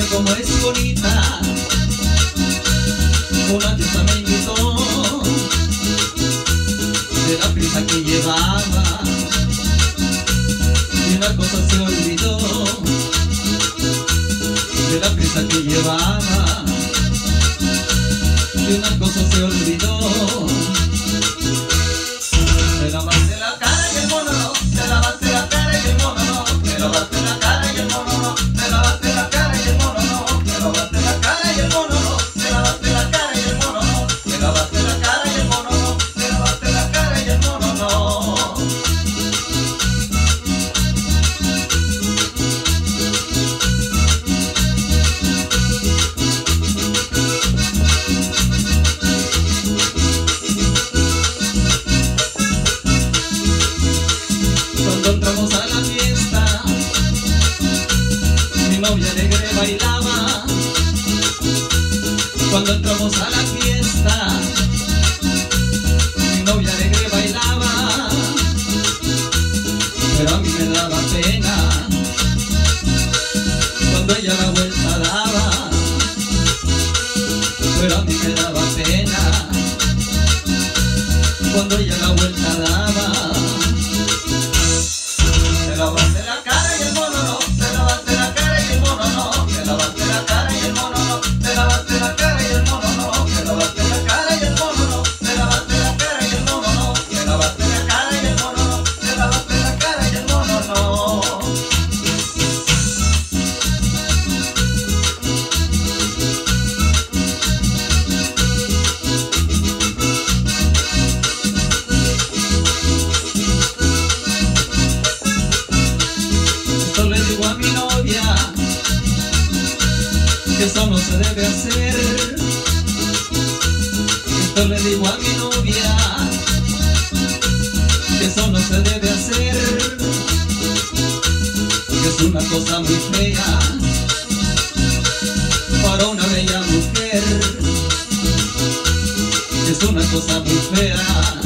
novia como es bonita, una fiesta me invitó, de la prisa que llevaba, y una cosa se olvidó, de la prisa que llevaba, y una cosa se olvidó. Te lavaste la cara y el mono no, te lavaste la cara y el mono no, te lavaste la cara y el mono no, te lavaste la cara y el mono no, te lavaste la cara y el mono no, te lavaste la cara y el mono no, te lavaste la cara y el mono no, te lavaste la cara y el mono no. Cuando entramos a la fiesta, mi novia alegre bailaba. Cuando entramos a la fiesta, mi novia alegre bailaba. Pero a mí me daba pena cuando ella la vuelta daba. Pero a mí me daba pena cuando ella la vuelta daba. Te lavaste la cara y el mono no, te lavaste la cara y el mono no, te lavaste la cara y el mono no, te lavaste la cara y el mono no, te lavaste la cara y el mono no, te lavaste la cara y el mono no, te lavaste la cara y el mono no, te lavaste la cara y el mono no. Esto le digo a mi novia, que eso no se debe hacer. Esto le digo a mi novia, que eso no se debe hacer, que es una cosa muy fea para una bella mujer, que es una cosa muy fea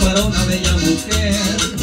para una bella mujer.